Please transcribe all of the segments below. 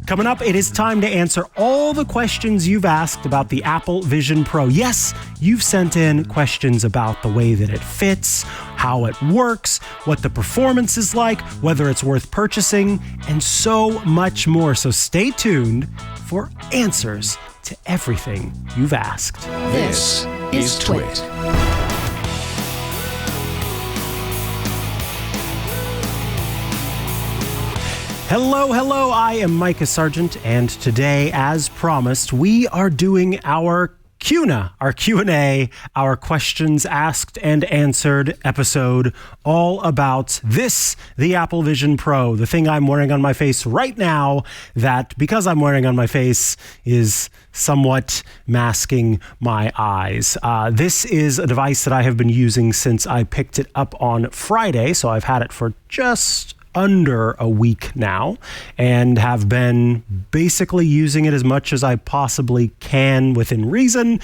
Coming up, it is time to answer all the questions you've asked about the Apple Vision Pro. Yes, you've sent in questions about the way that it fits, how it works, what the performance is like, whether it's worth purchasing, and so much more. So stay tuned for answers to everything you've asked. This is TWiT. Hello, I am Mikah Sargent, and today, as promised, we are doing our Q&A, our questions asked and answered episode, all about this, the Apple Vision Pro, the thing I'm wearing on my face right now that, because I'm wearing on my face, is somewhat masking my eyes. This is a device that I have been using since I picked it up on Friday, so I've had it for just under a week now and have been basically using it as much as I possibly can within reason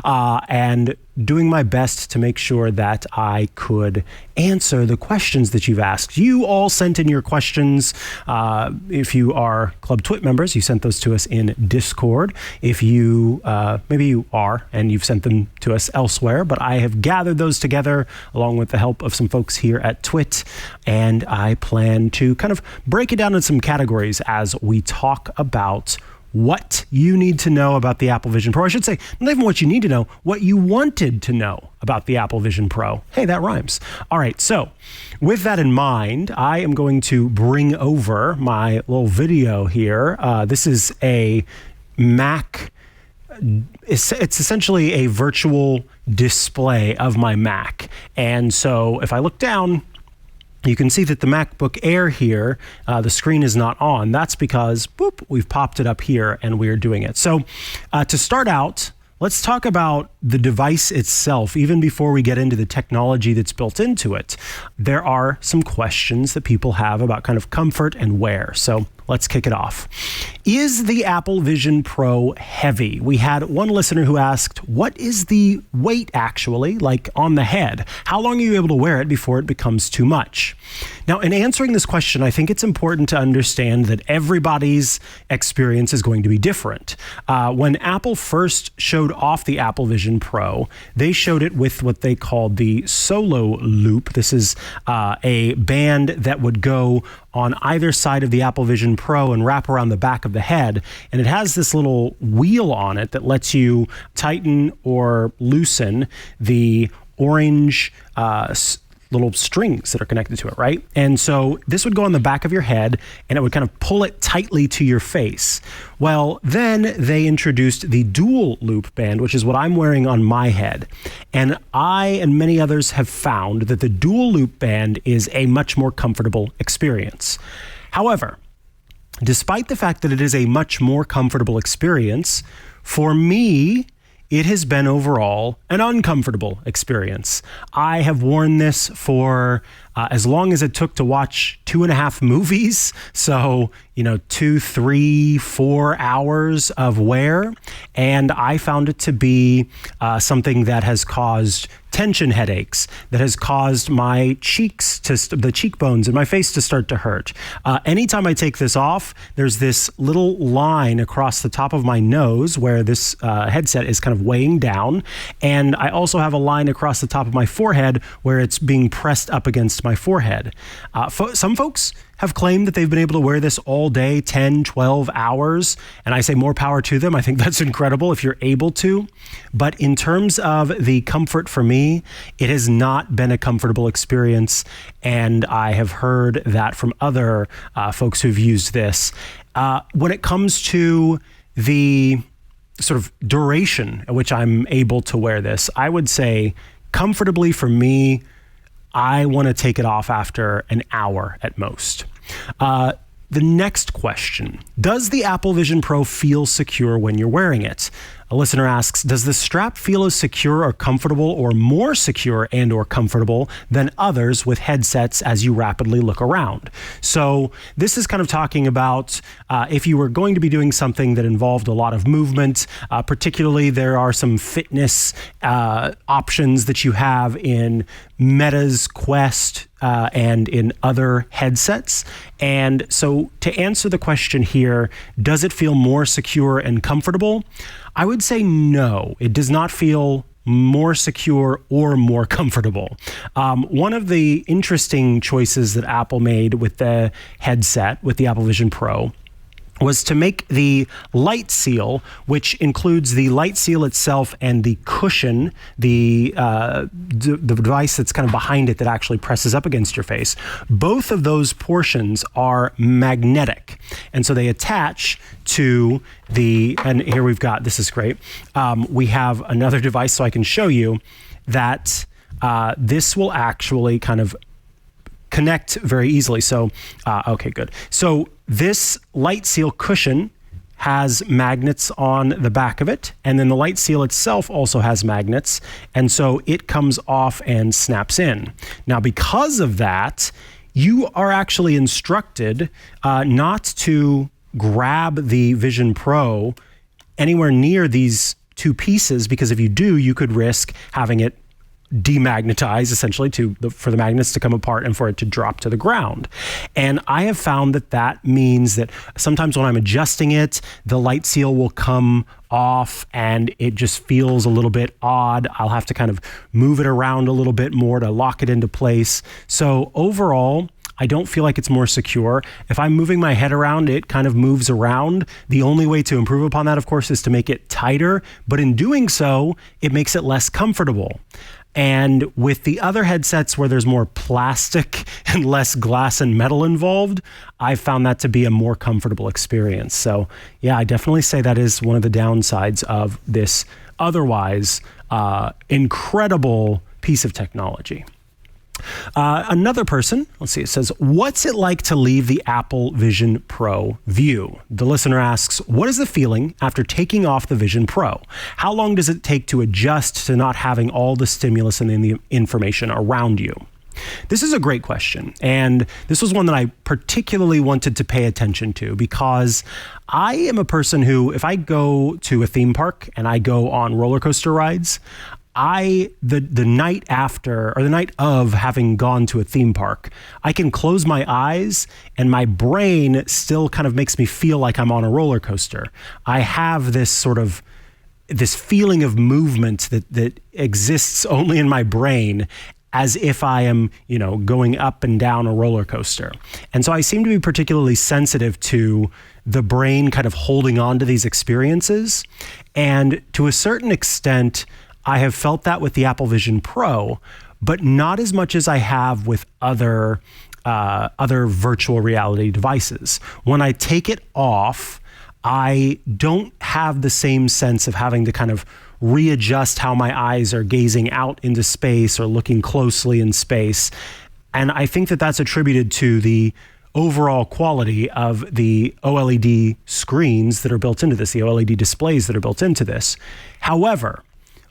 and doing my best to make sure that I could answer the questions that you've asked. You all sent in your questions. If you are Club TWiT members, you sent those to us in Discord. If you, maybe you are, and you've sent them to us elsewhere, but I have gathered those together along with the help of some folks here at TWiT, and I plan to kind of break it down in some categories as we talk about what you need to know about the Apple Vision Pro. I should say, not even what you need to know, what you wanted to know about the Apple Vision Pro. Hey, that rhymes. All right, so with that in mind, I am going to bring over my little video here. This is a Mac. It's essentially a virtual display of my Mac. And so if I look down, you can see that the MacBook Air here, the screen is not on. That's because, boop, we've popped it up here and we're doing it. So to start out, let's talk about the device itself. Even before we get into the technology that's built into it, there are some questions that people have about kind of comfort and wear. So let's kick it off. Is the Apple Vision Pro heavy? We had one listener who asked, what is the weight actually, like on the head? How long are you able to wear it before it becomes too much? Now, in answering this question, I think it's important to understand that everybody's experience is going to be different. When Apple first showed off the Apple Vision Pro, they showed it with what they called the Solo Loop. This is a band that would go on either side of the Apple Vision Pro and wrap around the back of the head. And it has this little wheel on it that lets you tighten or loosen the orange little strings that are connected to it, right? And so this would go on the back of your head and it would kind of pull it tightly to your face. Well, then they introduced the dual loop band, which is what I'm wearing on my head. And I and many others have found that the dual loop band is a much more comfortable experience. However, despite the fact that it is a much more comfortable experience, for me, it has been overall an uncomfortable experience. I have worn this for as long as it took to watch 2.5 movies. So, 2, 3, 4 hours of wear. And I found it to be something that has caused tension headaches, that has caused my cheeks the cheekbones in my face to start to hurt. Anytime I take this off, there's this little line across the top of my nose where this headset is kind of weighing down. And I also have a line across the top of my forehead where it's being pressed up against my forehead. Some folks have claimed that they've been able to wear this all day, 10, 12 hours. And I say more power to them. I think that's incredible if you're able to. But in terms of the comfort for me, it has not been a comfortable experience. And I have heard that from other folks who've used this. When it comes to the sort of duration at which I'm able to wear this, I would say comfortably for me, I want to take it off after an hour at most. The next question, does the Apple Vision Pro feel secure when you're wearing it? A listener asks, does the strap feel as secure or comfortable or more secure and or comfortable than others with headsets as you rapidly look around? So this is kind of talking about if you were going to be doing something that involved a lot of movement, particularly there are some fitness options that you have in Meta's Quest and in other headsets. And so to answer the question here, does it feel more secure and comfortable? I would say no, it does not feel more secure or more comfortable. One of the interesting choices that Apple made with the headset, with the Apple Vision Pro, was to make the light seal, which includes the light seal itself and the cushion, the device that's kind of behind it that actually presses up against your face. Both of those portions are magnetic. And so they attach to and here we've got, this is great. We have another device so I can show you that this will actually kind of connect very easily. So, okay, good. So this light seal cushion has magnets on the back of it, and then the light seal itself also has magnets, and so it comes off and snaps in. Now, because of that, you are actually instructed not to grab the Vision Pro anywhere near these two pieces, because if you do, you could risk having it demagnetize, essentially, for the magnets to come apart and for it to drop to the ground. And I have found that means that sometimes when I'm adjusting it, the light seal will come off and it just feels a little bit odd. I'll have to kind of move it around a little bit more to lock it into place. So overall, I don't feel like it's more secure. If I'm moving my head around, it kind of moves around. The only way to improve upon that, of course, is to make it tighter. But in doing so, it makes it less comfortable. And with the other headsets where there's more plastic and less glass and metal involved, I found that to be a more comfortable experience. So yeah, I definitely say that is one of the downsides of this otherwise incredible piece of technology. Another person, let's see, it says, what's it like to leave the Apple Vision Pro view? The listener asks, what is the feeling after taking off the Vision Pro? How long does it take to adjust to not having all the stimulus and the information around you? This is a great question, and this was one that I particularly wanted to pay attention to because I am a person who, if I go to a theme park and I go on roller coaster rides, the night after or the night of having gone to a theme park, I can close my eyes and my brain still kind of makes me feel like I'm on a roller coaster. I have this feeling of movement that exists only in my brain, as if I am, going up and down a roller coaster. And so I seem to be particularly sensitive to the brain kind of holding on to these experiences. And to a certain extent, I have felt that with the Apple Vision Pro, but not as much as I have with other virtual reality devices. When I take it off, I don't have the same sense of having to kind of readjust how my eyes are gazing out into space or looking closely in space. And I think that that's attributed to the overall quality of the OLED screens that are built into this, the OLED displays that are built into this. However,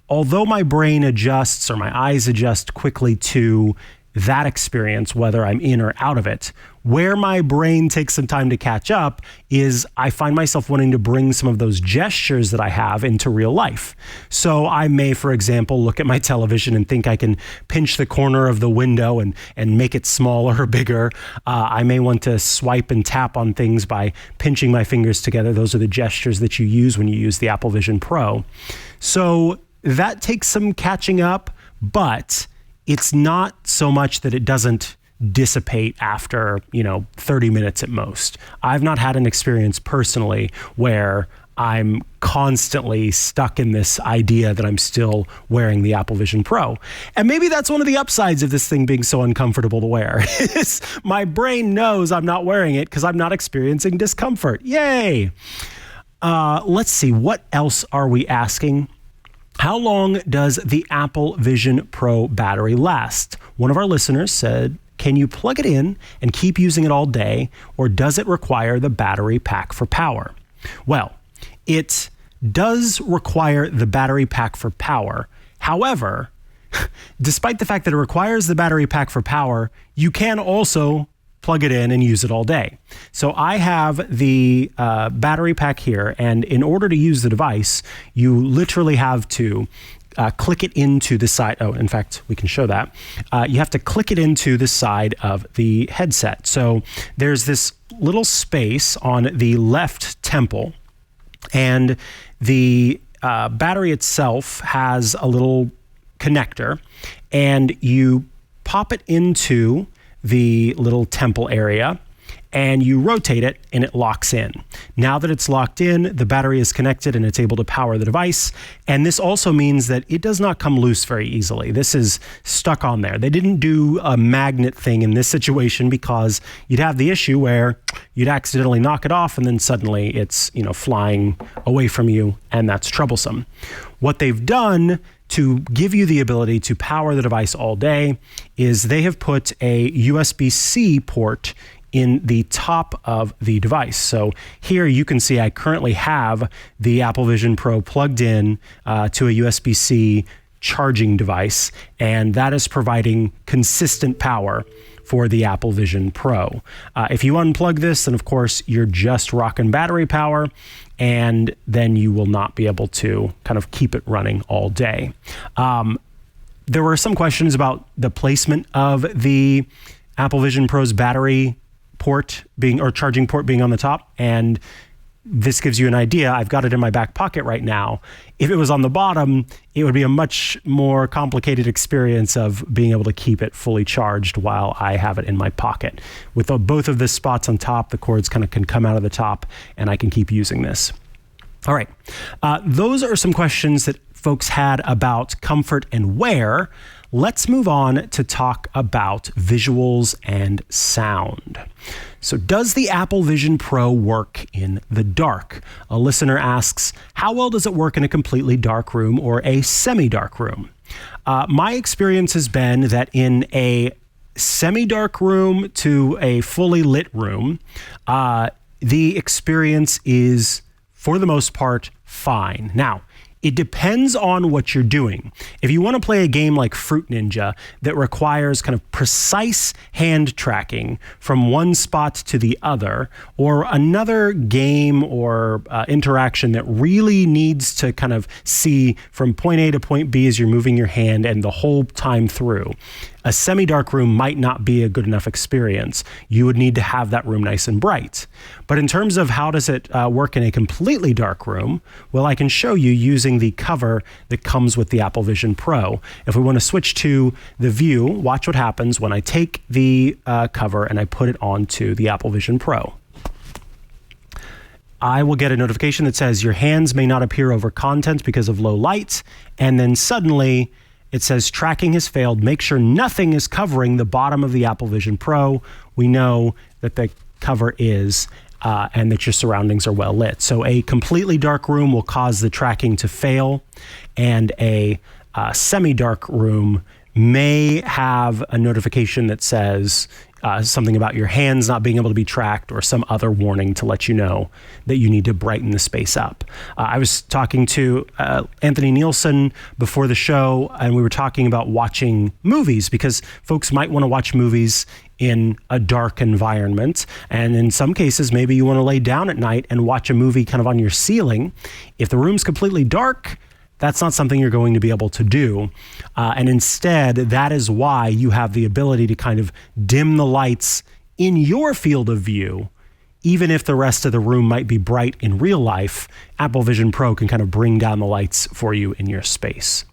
although my brain adjusts or my eyes adjust quickly to that experience, whether I'm in or out of it, where my brain takes some time to catch up is I find myself wanting to bring some of those gestures that I have into real life. So I may, for example, look at my television and think I can pinch the corner of the window and make it smaller or bigger. I may want to swipe and tap on things by pinching my fingers together. Those are the gestures that you use when you use the Apple Vision Pro. So that takes some catching up, but it's not so much that it doesn't dissipate after, 30 minutes at most. I've not had an experience personally where I'm constantly stuck in this idea that I'm still wearing the Apple Vision Pro. And maybe that's one of the upsides of this thing being so uncomfortable to wear. My brain knows I'm not wearing it because I'm not experiencing discomfort. Yay! Let's see, what else are we asking? How long does the Apple Vision Pro battery last? One of our listeners said, can you plug it in and keep using it all day, or does it require the battery pack for power? Well, it does require the battery pack for power. However, despite the fact that it requires the battery pack for power, you can also plug it in and use it all day. So I have the battery pack here, and in order to use the device, you literally have to click it into the side. Oh, in fact, we can show that. You have to click it into the side of the headset. So there's this little space on the left temple, and the battery itself has a little connector, and you pop it into the little temple area, and you rotate it and it locks in. Now that it's locked in, the battery is connected and it's able to power the device. And this also means that it does not come loose very easily. This is stuck on there. They didn't do a magnet thing in this situation because you'd have the issue where you'd accidentally knock it off and then suddenly it's, flying away from you, and that's troublesome. What they've done to give you the ability to power the device all day is they have put a USB-C port in the top of the device. So here you can see I currently have the Apple Vision Pro plugged in to a USB-C charging device, and that is providing consistent power for the Apple Vision Pro. If you unplug this, then of course you're just rocking battery power, and then you will not be able to kind of keep it running all day. There were some questions about the placement of the Apple Vision Pro's battery port charging port being on the top, and this gives you an idea. I've got it in my back pocket right now. If it was on the bottom, it would be a much more complicated experience of being able to keep it fully charged while I have it in my pocket. With both of the spots on top, the cords kind of can come out of the top, and I can keep using this. All right. Those are some questions that folks had about comfort and wear. Let's move on to talk about visuals and sound. So does the Apple Vision Pro work in the dark? A listener asks, how well does it work in a completely dark room or a semi-dark room? My experience has been that in a semi-dark room to a fully lit room, the experience is, for the most part, fine. Now, it depends on what you're doing. If you want to play a game like Fruit Ninja that requires kind of precise hand tracking from one spot to the other, or another game or interaction that really needs to kind of see from point A to point B as you're moving your hand and the whole time through, a semi-dark room might not be a good enough experience. You would need to have that room nice and bright. But in terms of how does it work in a completely dark room, well, I can show you using the cover that comes with the Apple Vision Pro. If we want to switch to the view, watch what happens when I take the cover and I put it onto the Apple Vision Pro. I will get a notification that says your hands may not appear over content because of low light, and then suddenly it says tracking has failed. Make sure nothing is covering the bottom of the Apple Vision Pro. We know that the cover is, and that your surroundings are well lit. So a completely dark room will cause the tracking to fail, and a semi-dark room may have a notification that says something about your hands not being able to be tracked, or some other warning to let you know that you need to brighten the space up. I was talking to Anthony Nielsen before the show, and we were talking about watching movies, because folks might want to watch movies in a dark environment. And in some cases, maybe you want to lay down at night and watch a movie kind of on your ceiling. If the room's completely dark, that's not something you're going to be able to do. And instead, that is why you have the ability to kind of dim the lights in your field of view. Even if the rest of the room might be bright in real life, Apple Vision Pro can kind of bring down the lights for you in your space.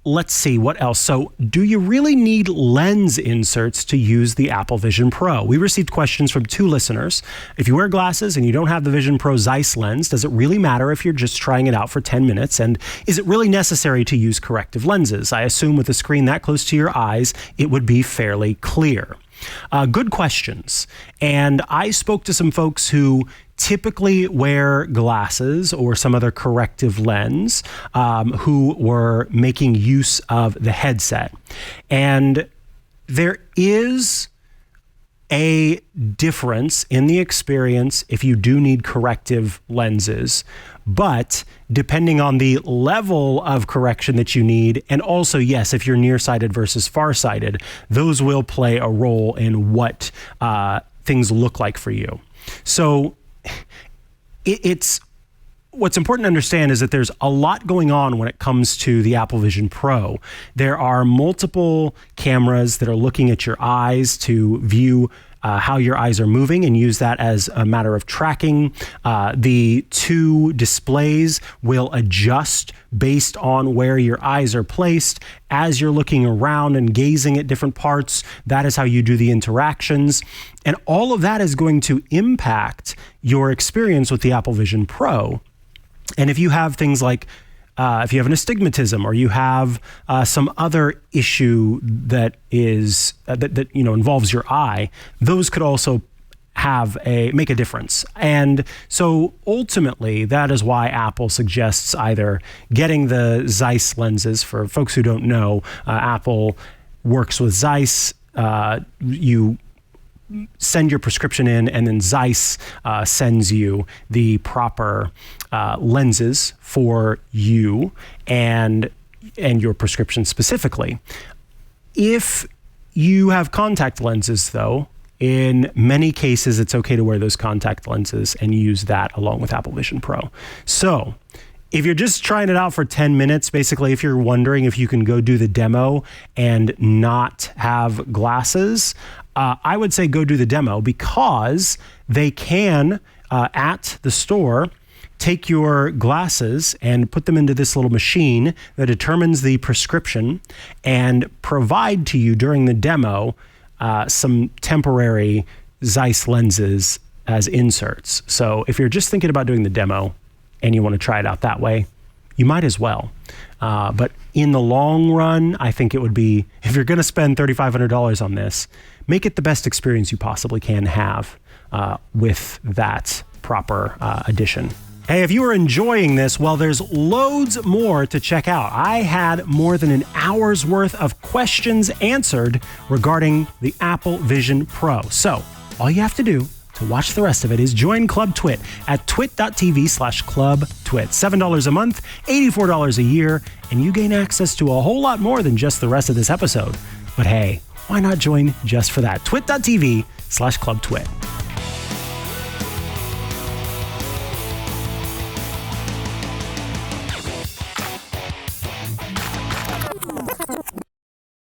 Let's see, what else? So, do you really need lens inserts to use the Apple Vision Pro? We received questions from 2 listeners. If you wear glasses and you don't have the Vision Pro Zeiss lens, does it really matter if you're just trying it out for 10 minutes? And is it really necessary to use corrective lenses? I assume with a screen that close to your eyes, it would be fairly clear. Good questions. And I spoke to some folks who typically wear glasses or some other corrective lens, who were making use of the headset. And there is a difference in the experience if you do need corrective lenses, but depending on the level of correction that you need, and also, yes, if you're nearsighted versus farsighted, those will play a role in what things look like for you. So it's what's important to understand is that there's a lot going on when it comes to the Apple Vision Pro. There are multiple cameras that are looking at your eyes to view how your eyes are moving and use that as a matter of tracking. The two displays will adjust based on where your eyes are placed as you're looking around and gazing at different parts. That is how you do the interactions. And all of that is going to impact your experience with the Apple Vision Pro. And if you have things like if you have an astigmatism or you have some other issue that is that involves your eye, those could also make a difference. And so ultimately, that is why Apple suggests either getting the Zeiss lenses. For folks who don't know, Apple works with Zeiss. You send your prescription in, and then Zeiss sends you the proper lenses for you and your prescription specifically. If you have contact lenses, though, in many cases, it's okay to wear those contact lenses and use that along with Apple Vision Pro. So if you're just trying it out for 10 minutes, basically, if you're wondering if you can go do the demo and not have glasses, I would say go do the demo, because they can, at the store, take your glasses and put them into this little machine that determines the prescription and provide to you during the demo some temporary Zeiss lenses as inserts. So if you're just thinking about doing the demo and you want to try it out that way, you might as well. But in the long run, I think it would be, if you're going to spend $3,500 on this, make it the best experience you possibly can have with that proper addition. Hey, if you are enjoying this, well, there's loads more to check out. I had more than an hour's worth of questions answered regarding the Apple Vision Pro. So all you have to do to watch the rest of it is join Club TWiT at twit.tv/clubtwit. $7 a month, $84 a year, and you gain access to a whole lot more than just the rest of this episode. But hey, why not join just for that? twit.tv/clubtwit.